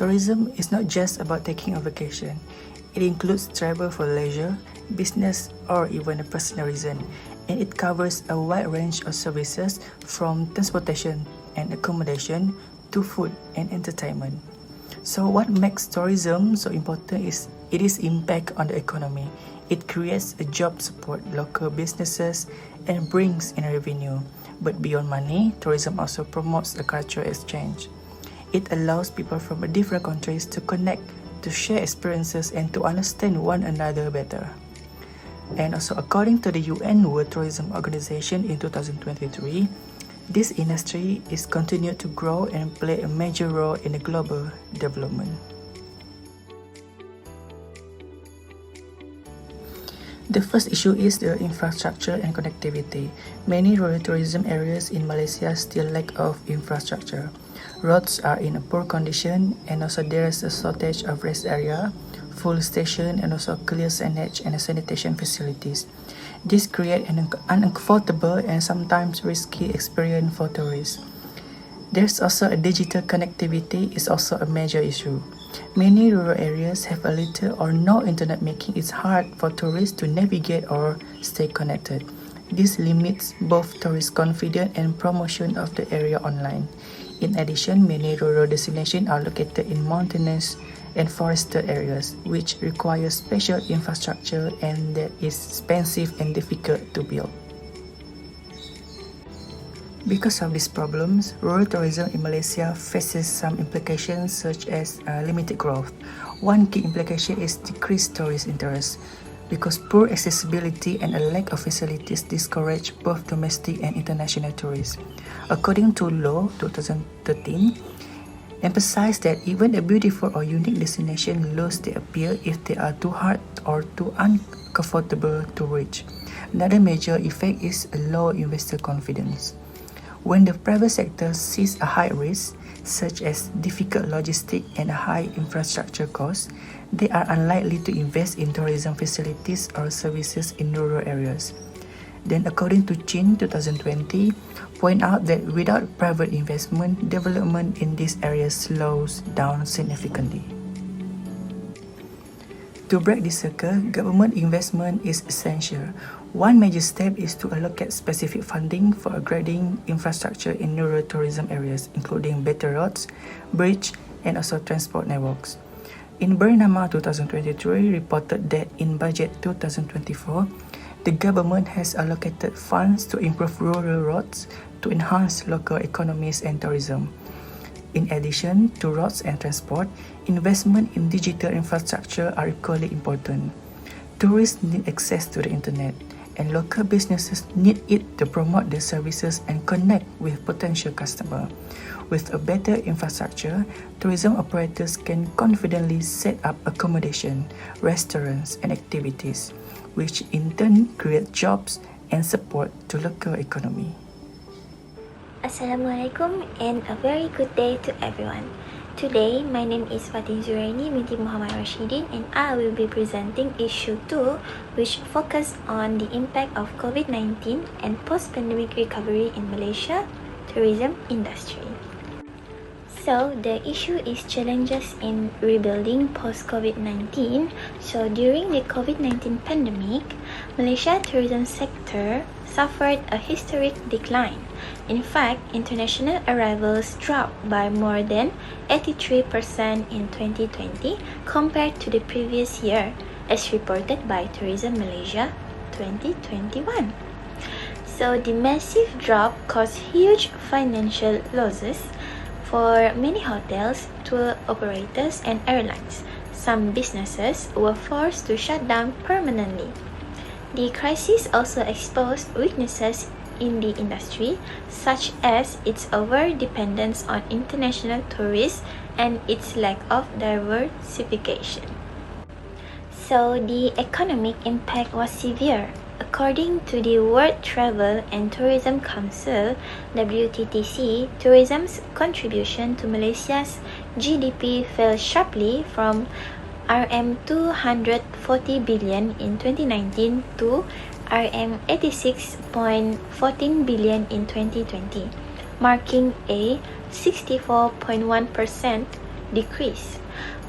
Tourism is not just about taking a vacation. It includes travel for leisure, business, or even a personal reason, and it covers a wide range of services from transportation and accommodation to food and entertainment. So what makes tourism so important is its impact on the economy. It creates a job support local businesses and brings in revenue. But beyond money, tourism also promotes a cultural exchange. It allows people from different countries to connect, to share experiences, and to understand one another better. And also, according to the UN World Tourism Organization in 2023, this industry is continued to grow and play a major role in the global development. The first issue is the infrastructure and connectivity. Many rural tourism areas in Malaysia still lack of infrastructure. Roads are in a poor condition, and also there is a shortage of rest area, fuel station, and also clear signage and sanitation facilities. This creates an uncomfortable and sometimes risky experience for tourists. There's also a digital connectivity is also a major issue. Many rural areas have a little or no internet, making it hard for tourists to navigate or stay connected. This limits both tourist confidence and promotion of the area online. In addition, many rural destinations are located in mountainous and forested areas, which require special infrastructure and that is expensive and difficult to build. Because of these problems, rural tourism in Malaysia faces some implications such as limited growth. One key implication is decreased tourist interest, because poor accessibility and a lack of facilities discourage both domestic and international tourists. According to Law 2013, emphasize that even a beautiful or unique destination lose their appeal if they are too hard or too uncomfortable to reach. Another major effect is a low investor confidence. When the private sector sees a high risk, such as difficult logistics and high infrastructure costs, they are unlikely to invest in tourism facilities or services in rural areas. Then, according to Chin 2020, point out that without private investment, development in these areas slows down significantly. To break this circle, government investment is essential. One major step is to allocate specific funding for upgrading infrastructure in rural tourism areas, including better roads, bridges, and also transport networks. In Bernama 2023 reported that in budget 2024, the government has allocated funds to improve rural roads to enhance local economies and tourism. In addition to roads and transport, investment in digital infrastructure are equally important. Tourists need access to the internet, and local businesses need it to promote their services and connect with potential customers. With a better infrastructure, tourism operators can confidently set up accommodation, restaurants, and activities, which in turn create jobs and support to local economy. Assalamualaikum and a very good day to everyone. Today, my name is Fatin Zuraini binti Muhammad Rashidin and I will be presenting issue 2, which focus on the impact of COVID-19 and post-pandemic recovery in Malaysia tourism industry. So, the issue is challenges in rebuilding post-COVID-19. So, during the COVID-19 pandemic, Malaysia tourism sector suffered a historic decline. In fact, international arrivals dropped by more than 83% in 2020 compared to the previous year, as reported by Tourism Malaysia 2021. So, the massive drop caused huge financial losses for many hotels, tour operators, and airlines. Some businesses were forced to shut down permanently. The crisis also exposed weaknesses in the industry, such as its over-dependence on international tourists and its lack of diversification. So, the economic impact was severe. According to the World Travel and Tourism Council, WTTC, tourism's contribution to Malaysia's GDP fell sharply from RM 240 billion in 2019 to RM 86.14 billion in 2020, marking a 64.1% decrease.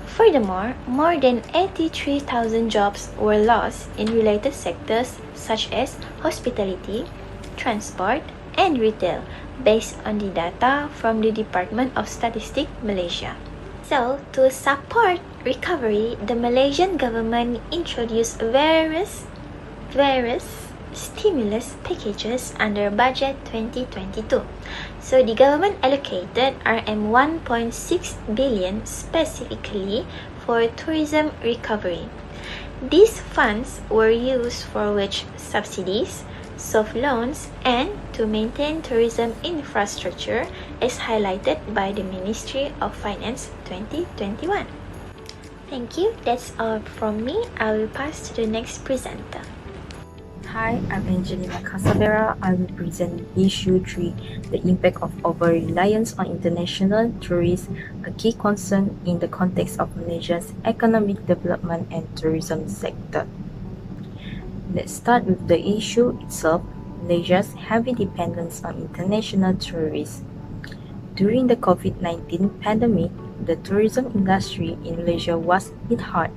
Furthermore, more than 83,000 jobs were lost in related sectors such as hospitality, transport, and retail, based on the data from the Department of Statistics Malaysia. So, to support recovery, the Malaysian government introduced various stimulus packages under Budget 2022. So the government allocated Rm 1.6 billion specifically for tourism recovery. These funds were used for wage subsidies, soft loans, and to maintain tourism infrastructure as highlighted by the Ministry of Finance 2021. Thank you. That's all from me. I will pass to the next presenter. Hi, I'm Angelina Casavera. I will present issue 3, the impact of over-reliance on international tourists, a key concern in the context of Malaysia's economic development and tourism sector. Let's start with the issue itself, Malaysia's heavy dependence on international tourists. During the COVID-19 pandemic, the tourism industry in Malaysia was hit hard.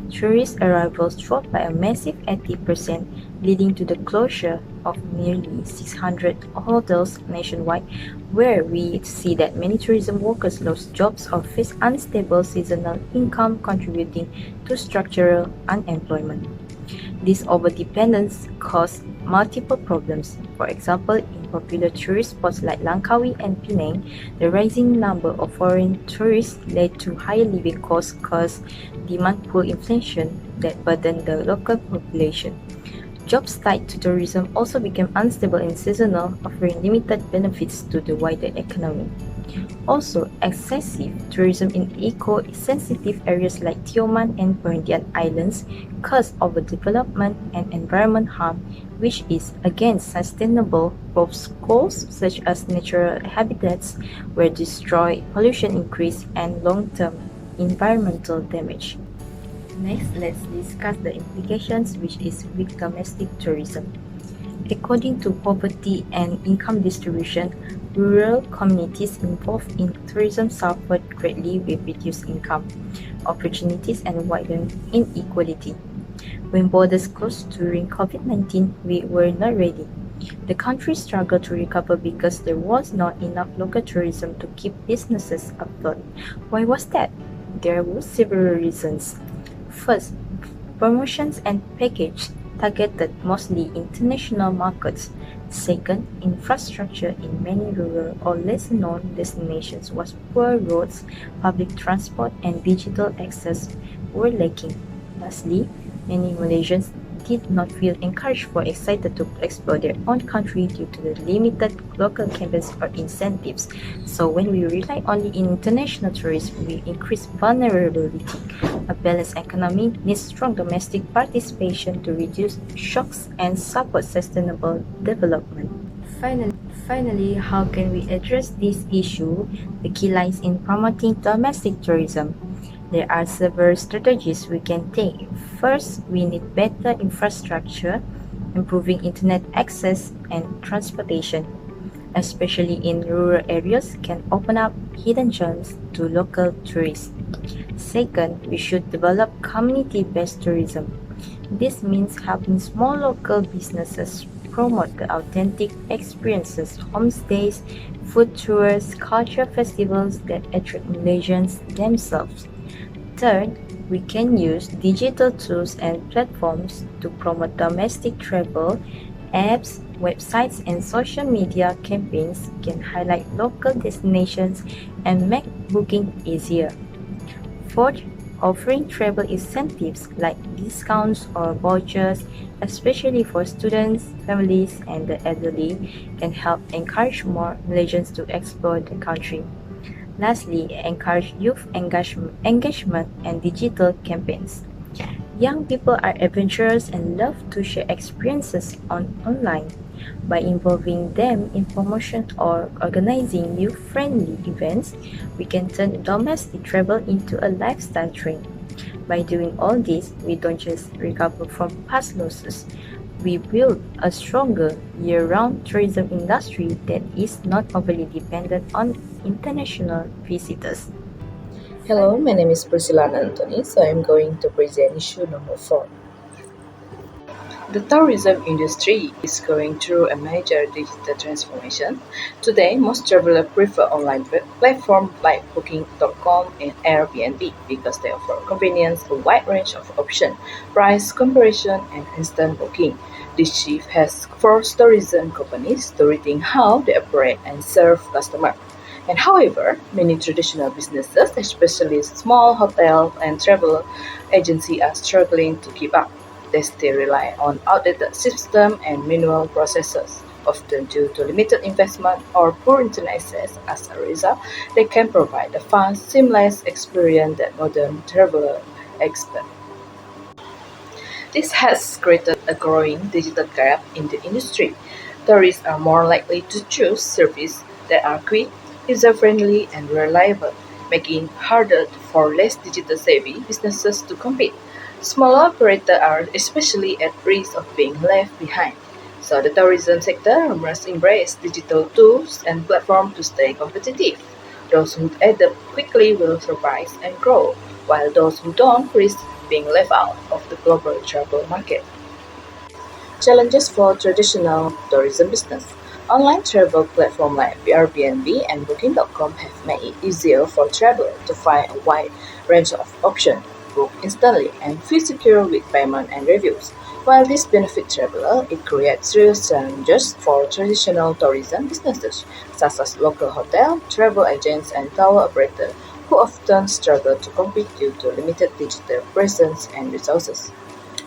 Tourist arrivals dropped by a massive 80%, leading to the closure of nearly 600 hotels nationwide, where we see that many tourism workers lost jobs or faced unstable seasonal income, contributing to structural unemployment. This overdependence caused multiple problems. For example, in popular tourist spots like Langkawi and Penang, the rising number of foreign tourists led to higher living costs caused demand pull inflation that burdened the local population. Jobs tied to tourism also became unstable and seasonal, offering limited benefits to the wider economy. Also, excessive tourism in eco-sensitive areas like Tioman and Perhentian Islands caused overdevelopment and environment harm, which is against sustainable growth goals such as natural habitats were destroyed, pollution increase, and long-term environmental damage. Next, let's discuss the implications, which is weak domestic tourism. According to poverty and income distribution, rural communities involved in tourism suffered greatly with reduced income, opportunities, and widened inequality. When borders closed during COVID-19, we were not ready. The country struggled to recover because there was not enough local tourism to keep businesses afloat. Why was that? There were several reasons. First, promotions and packages targeted mostly international markets. Second, infrastructure in many rural or lesser-known destinations was poor. Roads, public transport, and digital access were lacking. Lastly, many Malaysians did not feel encouraged or excited to explore their own country due to the limited local campaigns or incentives. So when we rely only on international tourists, we increase vulnerability. A balanced economy needs strong domestic participation to reduce shocks and support sustainable development. Finally, how can we address this issue? The key lies in promoting domestic tourism. There are several strategies we can take. First, we need better infrastructure, improving internet access and transportation, especially in rural areas, can open up hidden gems to local tourists. Second, we should develop community-based tourism. This means helping small local businesses promote the authentic experiences, homestays, food tours, cultural festivals that attract Malaysians themselves. Third, we can use digital tools and platforms to promote domestic travel. Apps, websites, and social media campaigns can highlight local destinations and make booking easier. Fourth, offering travel incentives like discounts or vouchers, especially for students, families, and the elderly, can help encourage more Malaysians to explore the country. Lastly, encourage youth engagement and digital campaigns. Young people are adventurous and love to share experiences online. By involving them in promotion or organizing youth-friendly events, we can turn domestic travel into a lifestyle trend. By doing all this, we don't just recover from past losses. We build a stronger year-round tourism industry that is not overly dependent on international visitors. Hello, my name is Priscilla Anthony, so I'm going to present issue number 4. The tourism industry is going through a major digital transformation. Today, most travelers prefer online platforms like Booking.com and Airbnb because they offer convenience, a wide range of options, price comparison, and instant booking. This shift has forced tourism companies to rethink how they operate and serve customers. And however, many traditional businesses, especially small hotels and travel agencies, are struggling to keep up. They still rely on outdated systems and manual processes, often due to limited investment or poor internet access. As a result, they can provide a fast, seamless experience that modern travelers expect. This has created a growing digital gap in the industry. Tourists are more likely to choose services that are quick, user-friendly, and reliable, making it harder for less digital-savvy businesses to compete. Smaller operators are especially at risk of being left behind. So the tourism sector must embrace digital tools and platforms to stay competitive. Those who adapt quickly will survive and grow, while those who don't risk being left out of the global travel market. Challenges for traditional tourism business. Online travel platforms like Airbnb and Booking.com have made it easier for travelers to find a wide range of options, book instantly, and feel secure with payment and reviews. While this benefits travelers, it creates serious challenges for traditional tourism businesses, such as local hotel, travel agents, and tour operators, who often struggle to compete due to limited digital presence and resources.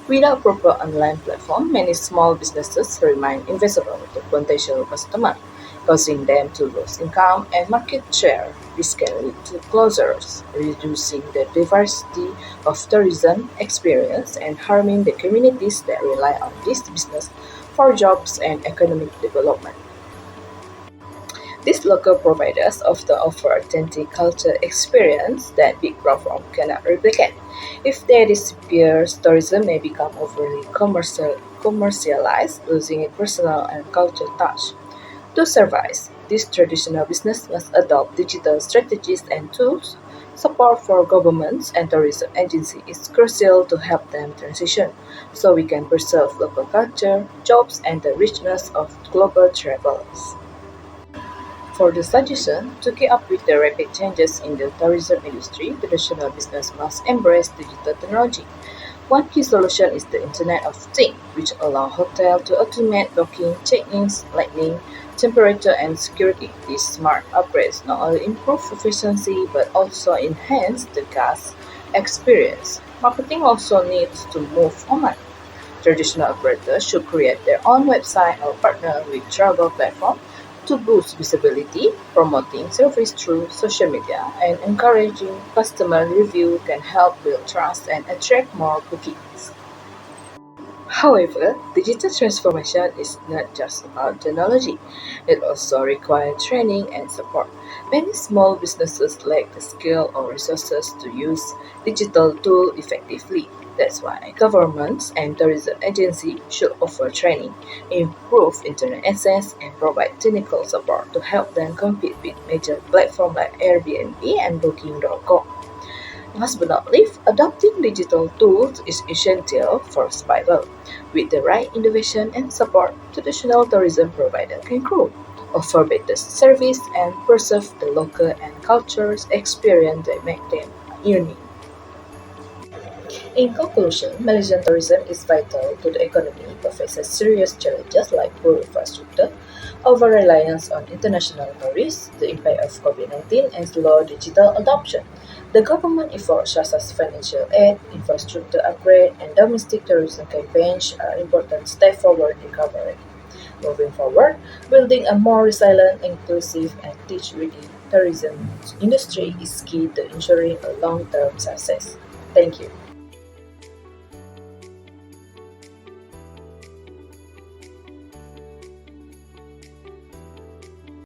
Without proper online platform, many small businesses remain invisible to potential customers, causing them to lose income and market share. This can lead to closures, reducing the diversity of tourism experience and harming the communities that rely on this business for jobs and economic development. These local providers often offer authentic cultural experience that big platforms cannot replicate. If they disappear, tourism may become overly commercialized, losing its personal and cultural touch. To survive, these traditional businesses must adopt digital strategies and tools. Support for governments and tourism agencies is crucial to help them transition, so we can preserve local culture, jobs, and the richness of global travels. For the suggestion, to keep up with the rapid changes in the tourism industry, traditional business must embrace digital technology. One key solution is the Internet of Things, which allows hotels to automate booking, check-ins, lighting, temperature, and security. These smart upgrades not only improve efficiency but also enhance the guest experience. Marketing also needs to move online. Traditional operators should create their own website or partner with travel platforms to boost visibility. Promoting service through social media and encouraging customer review can help build trust and attract more bookings. However, digital transformation is not just about technology. It also requires training and support. Many small businesses lack the skill or resources to use digital tools effectively. That's why governments and tourism agencies should offer training, improve internet access, and provide technical support to help them compete with major platforms like Airbnb and Booking.com. Last but not least, adopting digital tools is essential for survival. With the right innovation and support, traditional tourism providers can grow, offer better service, and preserve the local and cultural experience that make them unique. In conclusion, Malaysian tourism is vital to the economy but faces serious challenges like poor infrastructure, over-reliance on international tourists, the impact of COVID-19, and slow digital adoption. The government efforts such as financial aid, infrastructure upgrade, and domestic tourism campaigns are important steps forward recovery. Moving forward, building a more resilient, inclusive, and teach-ready tourism industry is key to ensuring a long-term success. Thank you.